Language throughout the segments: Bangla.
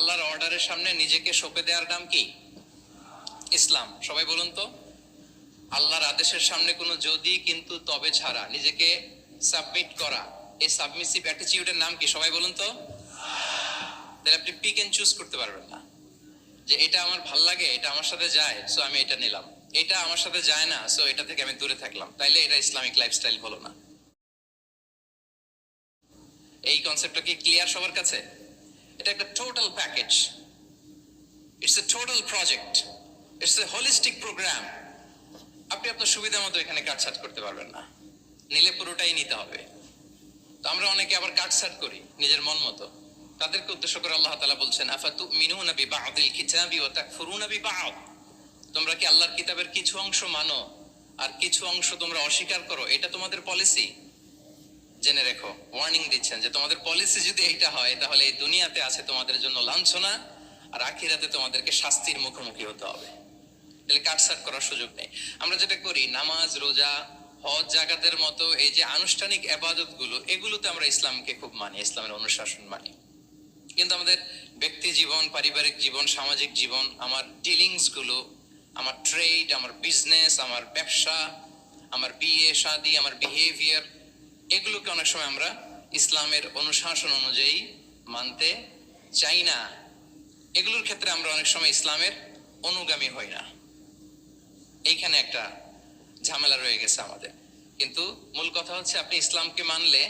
আল্লাহর অর্ডারের সামনে নিজেকে সঁপে দেওয়ার নাম কি? ইসলাম। সবাই বলুন তো, আল্লাহর আদেশের সামনে কোনো যদি কিন্তু তবে ছাড়া নিজেকে সাবমিট করা, এই সাবমিসিভ অ্যাটিটিউডের নাম কি? সবাই বলুন তো। তাহলে আপনি পিক এন্ড চুজ করতে পারবেন না যে এটা আমার ভাল লাগে, এটা আমার সাথে যায়, সো আমি এটা নিলাম, এটা আমার সাথে যায় না, সো এটা থেকে আমি দূরে থাকলাম। তাইলে এটা ইসলামিক লাইফস্টাইল হলো না। এই কনসেপ্টটা কি ক্লিয়ার সবার কাছে? এটা একটা total package, it's a total project, it's a holistic program. আপনি আপনার সুবিধা মতো এখানে কাটছাট করতে পারবেন না, নিলে পুরোটাই নিতে হবে। তো আমরা অনেকে আবার কাটছাট করি নিজের মন মতো। তাদেরকে উদ্দেশ্য করে আল্লাহ তাআলা বলছেন, আফাতুমিনুনা বিবা'দিল কিতাবি ওয়া তাকফুরুনা বিবা'দ। তোমরা কি আল্লাহর কিতাবের কিছু অংশ মানো আর কিছু অংশ তোমরা অস্বীকার করো? এটা তোমাদের পলিসি? জেনে রেখো, ওয়ার্নিং দিচ্ছেন যে তোমাদের পলিসি যদি এইটা হয়, তাহলে এই দুনিয়াতে আছে তোমাদের জন্য লাঞ্ছনা, আর আখিরাতে তোমাদেরকে শাস্তির মুখোমুখি হতে হবে। তাহলে কাটছাট করার সুযোগ নেই। আমরা যেটা করি, নামাজ, রোজা, হজ, জাকাতের মতো এই যে আনুষ্ঠানিক ইবাদত গুলো, এগুলোতে আমরা ইসলামকে খুব মানি, ইসলামের অনুশাসন মানি। কিন্তু আমাদের ব্যক্তি জীবন, পারিবারিক জীবন, সামাজিক জীবন, আমার ডিলিংস গুলো, আমার ট্রেড, আমার বিজনেস, আমার ব্যবসা, আমার বিয়ে শাদী, আমার বিহেভিয়ার, এগুলোকে অনেক সময় আমরা ইসলামের অনুশাসন অনুযায়ী মানতে চাই না। এগুলোর ক্ষেত্রে আমরা অনেক সময় ইসলামের অনুগামী হই না। এইখানে একটা ঝামেলা রয়ে গেছে আমাদের। কিন্তু মূল কথা হচ্ছে, আপনি ইসলামকে মানলে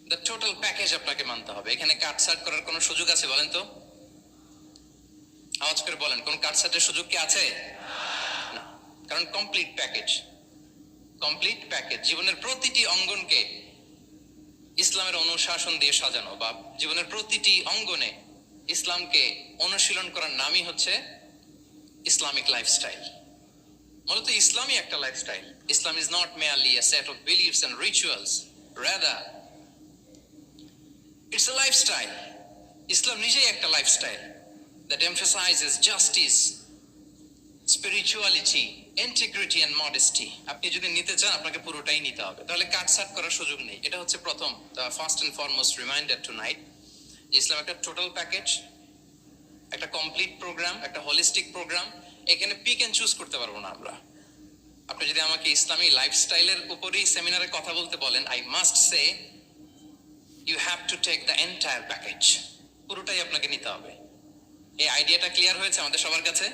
দ্য টোটাল প্যাকেজ আপনাকে মানতে হবে। এখানে কাটছাট করার কোনো সুযোগ আছে বলেন তো? আওয়াজ করে বলেন, কোন কাটছাটের সুযোগ কি আছে? না, কারণ কমপ্লিট প্যাকেজ, কমপ্লিট প্যাকেজ। জীবনের প্রতিটি অঙ্গনকে ইসলামের অনুশাসন দিয়ে সাজানো, বা জীবনের প্রতিটি অঙ্গনে ইসলামকে অনুশীলন করার নামই হচ্ছে ইসলামিক লাইফস্টাইল। মূলত ইসলামই একটা lifestyle. Islam is not merely a set of beliefs and rituals, rather it's a lifestyle. ইসলাম নিজেই একটা lifestyle that emphasizes justice, spirituality, integrity and modesty. আপনি যদি নিতে চান, আপনাকে পুরোটাই নিতে হবে, তাহলে কাটছাট করার সুযোগ নেই। এটা হচ্ছে প্রথম, the first and foremost reminder tonight, যে ইসলাম একটা টোটাল প্যাকেজ, একটা কমপ্লিট প্রোগ্রাম, একটা হোলিস্টিক প্রোগ্রাম। এখানে পিক এন্ড চুজ করতে পারবো না আমরা। আপনি যদি আমাকে ইসলামী লাইফস্টাইলের উপরেই সেমিনারে কথা বলতে বলেন, I must say you have to take the entire package. পুরোটাই আপনাকে নিতে হবে। এই আইডিয়াটা ক্লিয়ার হয়েছে আমাদের সবার কাছে?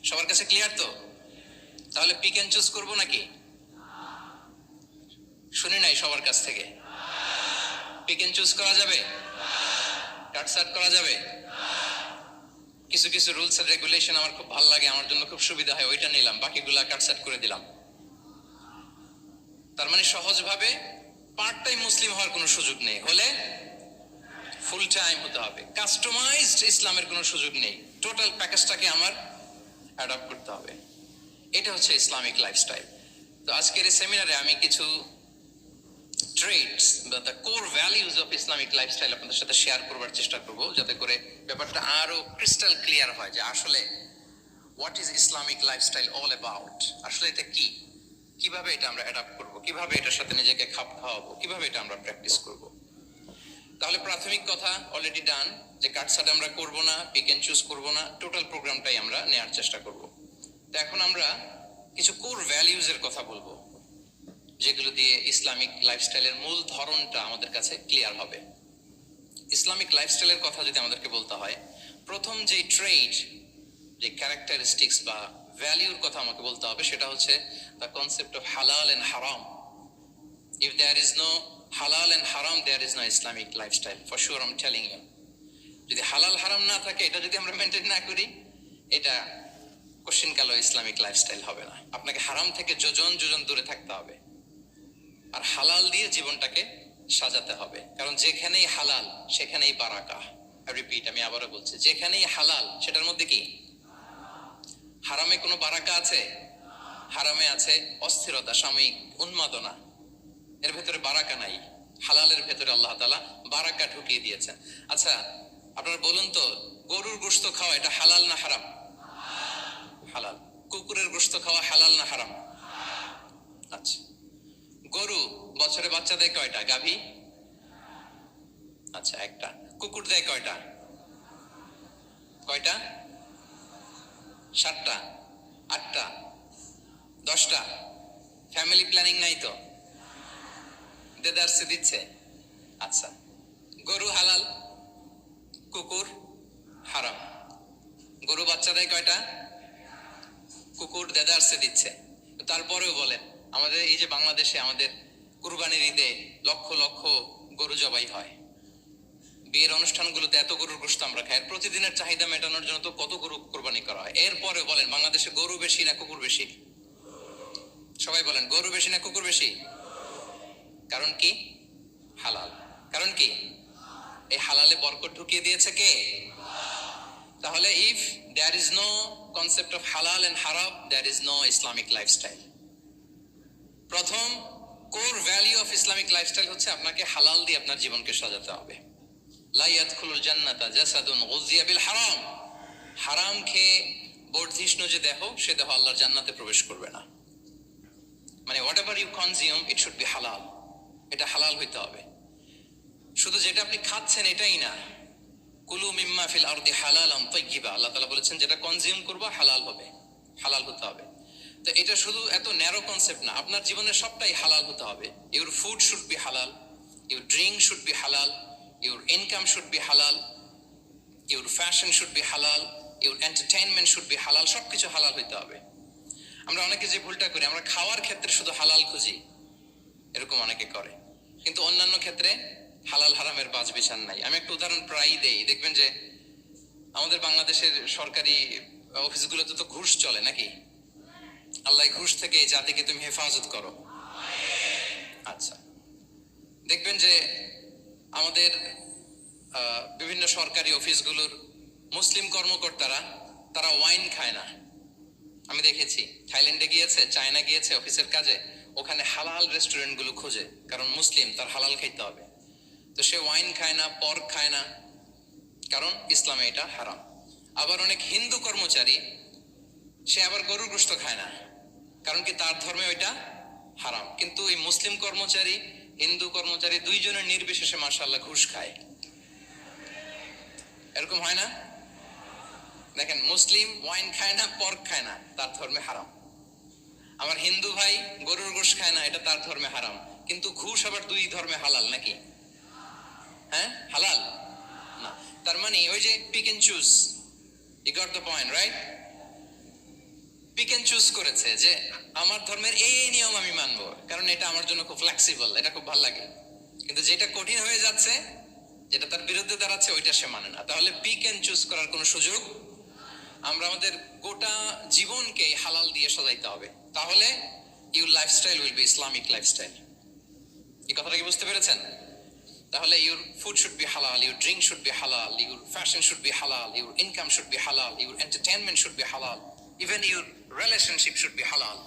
সবার কাছে ক্লিয়ার তো? তাহলে পিক এন্ড চুজ করবো নাকি? শুনি নাই সবার কাছ থেকে। পিক এন্ড চুজ করা যাবে? কাটছাট করা যাবে? কিছু কিছু রুলস এন্ড রেগুলেশন আমার খুব ভালো লাগে, আমার জন্য খুব সুবিধা হয়, ওইটা নিলাম, বাকিগুলা কাটছাট করে দিলাম। তার মানে সহজভাবে পার্ট টাইম মুসলিম হওয়ার কোনো সুযোগ নেই, হলে ফুল টাইম হতে হবে। কাস্টমাইজড ইসলামের কোনো সুযোগ নেই, টোটাল প্যাকেজটাকে আমার অ্যাডপ্ট করতে হবে। এটা হচ্ছে ইসলামিক লাইফস্টাইল। তো আজকের এই সেমিনারে আমি কিছু ট্রেটস বা the core values of Islamic lifestyle আপনাদের সাথে শেয়ার করবার চেষ্টা করব, যাতে করে ব্যাপারটা আরো ক্রিস্টাল ক্লিয়ার হয় যে আসলে what is Islamic lifestyle all about. আসলে এটা কি, কিভাবে এটা আমরা অ্যাডাপ্ট করব, কিভাবে এটার সাথে নিজেকে খাপ খাওয়াবো, কিভাবে এটা আমরা প্র্যাকটিস করব। তাহলে প্রাথমিক কথা অলরেডি ডান, যে কাটছাট আমরা করব না, পিক এন্ড চুজ করব না, টোটাল প্রোগ্রামটাই আমরা নেওয়ার চেষ্টা করব। তো এখন আমরা কিছু কোর ভ্যালিউজ এর কথা বলবো, যেগুলো দিয়ে ইসলামিক লাইফস্টাইলের মূল ধরনটা আমাদের কাছে ক্লিয়ার হবে। ইসলামিক লাইফস্টাইলের কথা যদি আমাদেরকে বলতে হয়, প্রথম যে ট্রেড, যে ক্যারেক্টারিস্টিক্স বা ভ্যালিউর কথা আমাকে বলতে হবে, সেটা হচ্ছে দ্য কনসেপ্ট অফ হালাল এন্ড হারাম। ইফ দেয়ার ইজ নো হালাল এন্ড হারাম, there is no Islamic lifestyle, for sure I am telling you. যদি হালাল হারাম না থাকে, এটা যদি আমরা মেনটেন না করি, এটা কোশ্চিন কালো ইসলামিক লাইফস্টাইল হবে না। আপনাকে হারাম থেকে যোজন যোজন দূরে থাকতে হবে, আর হালাল দিয়ে জীবনটাকে সাজাতে হবে। কারণ যেখানেই হালাল সেখানেই বারাকা। রিপিট, আমি আবারও বলছি, যেখানেই হালাল সেটার মধ্যে কি? হারামে কোনো বারাকা আছে? হারামে আছে অস্থিরতা, সাময়িক উন্মাদনা, এর ভেতরে বারাকা নাই। হালালের ভেতরে আল্লাহ তাআলা বারাকা ঢুকিয়ে দিয়েছেন। আচ্ছা, আপনারা বলুন তো, গরুর গোশত খাওয়া এটা হালাল না হারাম? হালাল। কুকুরের গোশত খাওয়া হালাল না হারাম? আচ্ছা, গরু বছরে বাচ্চা দেয় কয়টা? গাভী? আচ্ছা, একটা। কুকুর দেয় কয়টা? কয়টা? 7টা, 8টা, 10টা? ফ্যামিলি প্ল্যানিং নাই তো? দেদারসে দিচ্ছে। আচ্ছা, গরু হালাল, কুকুর হারাম। গরু বাচ্চা দেয় কয়টা? কুকুর দেদারসে দিচ্ছে। তারপরেও বলেন, আমাদের এই যে বাংলাদেশে আমাদের কুরবানির ঈদে লক্ষ লক্ষ গরু জবাই হয়, বিয়ের অনুষ্ঠানগুলোতে এত গরুর গোশত আমরা খাই, প্রতিদিনের চাহিদা মেটানোর জন্য তো কত গরু কোরবানি করা হয়। এরপরে বলেন, বাংলাদেশে গরু বেশি না কুকুর বেশি? সবাই বলেন, গরু বেশি না কুকুর বেশি? কারণ কি? হালাল। কারণ কি? এই হালালে বরকত ঢুকিয়ে দিয়েছে কে? তাহলে if there is no concept of হালাল এন্ড হারাম, there is no Islamic lifestyle. প্রথম core value of Islamic lifestyle হচ্ছে আপনাকে হালাল দিয়ে আপনার জীবনকে সাজাতে হবে। লা ইয়াদখুলুল জান্নাতা জাসাদুন গুযিয়া বিল হারাম। হারাম খেয়ে বর্ধিষ্ণু যে দেহ, সে দেহ আল্লাহর জান্নাতে প্রবেশ করবে না। মানে whatever you consume, it should be হালাল। এটা হালাল হইতে হবে। শুধু যেটা আপনি খাচ্ছেন এটাই না, কুলু মিম্মা ফিল আরদি হালালান তাইয়্যিবা, আল্লাহ তাআলা বলেছেন যেটা কনজিউম করবা হালাল হবে, হালাল হতে হবে। তো এটা শুধু এত ন্যারো কনসেপ্ট না, আপনার জীবনের সবটাই হালাল হতে হবে। ইউর ফুড শুড বি হালাল, ইউর ড্রিঙ্ক শুড বি হালাল, ইউর ইনকাম শুড বি হালাল, ইউর ফ্যাশন শুড বি হালাল, ইউর এন্টারটেইনমেন্ট শুড বি হালাল। সবকিছু হালাল হইতে হবে। আমরা অনেকে যে ভুলটা করি, আমরা খাওয়ার ক্ষেত্রে শুধু হালাল খুঁজি, এরকম অনেকে করে, কিন্তু অন্যান্য ক্ষেত্রে হালাল হারামের বাজ বিচার নাই। আমি একটা উদাহরণ প্রায়ই দেই, দেখবেন যে আমাদের বাংলাদেশের সরকারি অফিসগুলোতে তো ঘুষ চলে নাকি? আল্লাহ ঘুষ থেকে এই জাতিকে তুমি হেফাজত করো। আচ্ছা, দেখবেন যে আমাদের বিভিন্ন সরকারি অফিসগুলোর মুসলিম কর্মকর্তারা, তারা ওয়াইন খায় না। আমি দেখেছি, থাইল্যান্ডে গিয়েছে, চায়না গিয়েছে অফিসের কাজে, ওখানে হালাল রেস্টুরেন্ট গুলো খোঁজে, কারণ মুসলিম, তার হালাল খাইতে হবে। তো সে ওয়াইন খায় না, পর্ক খায় না, কারণ ইসলামে এটা হারাম। আবার অনেক হিন্দু কর্মচারী, সে আবার গরুর গোশত খায় না, কারণ কি তার ধর্মে ওইটা হারাম। কিন্তু এই মুসলিম কর্মচারী, হিন্দু কর্মচারী দুইজনের নির্বিশেষে মাশাআল্লাহ ঘুষ খায়। এরকম হয় না? দেখেন, মুসলিম ওয়াইন খায় না, পর্ক খায় না, তার ধর্মে হারাম। আমার হিন্দু ভাই গরুর গোশত খায় না, এটা তার ধর্মে হারাম। কিন্তু ঘুষ আবার দুই ধর্মে হালাল নাকি? হ্যাঁ, হালাল না। তার মানে ওই যে pick and choose, you got the point, right? Pick and choose করেছে যে আমার ধর্মের এই নিয়ম আমি মানবো, কারণ এটা আমার জন্য খুব ফ্লেক্সিবল, এটা খুব ভালো লাগে। কিন্তু যেটা কঠিন হয়ে যাচ্ছে, যেটা তার বিরুদ্ধে দাঁড়াচ্ছে, ওইটা সে মানে না। তাহলে পিক এন্ড চুজ করার কোনো সুযোগ। আমরা আমাদের গোটা জীবনকে হালাল দিয়ে সাজাইতে হবে, তাহলে your lifestyle will be Islamic lifestyle. এই কথাটা কি বুঝতে পেরেছেন? তাহলে ইউর ফুড শুড বি হালাল, ইউর ড্রিঙ্ক শুড বি হালাল, ইউর ফ্যাশন শুড বি হালাল, ইউর ইনকাম শুড বি হালাল, ইউর এন্টারটেইনমেন্ট শুড বি হালাল, even your relationship should be হালাল।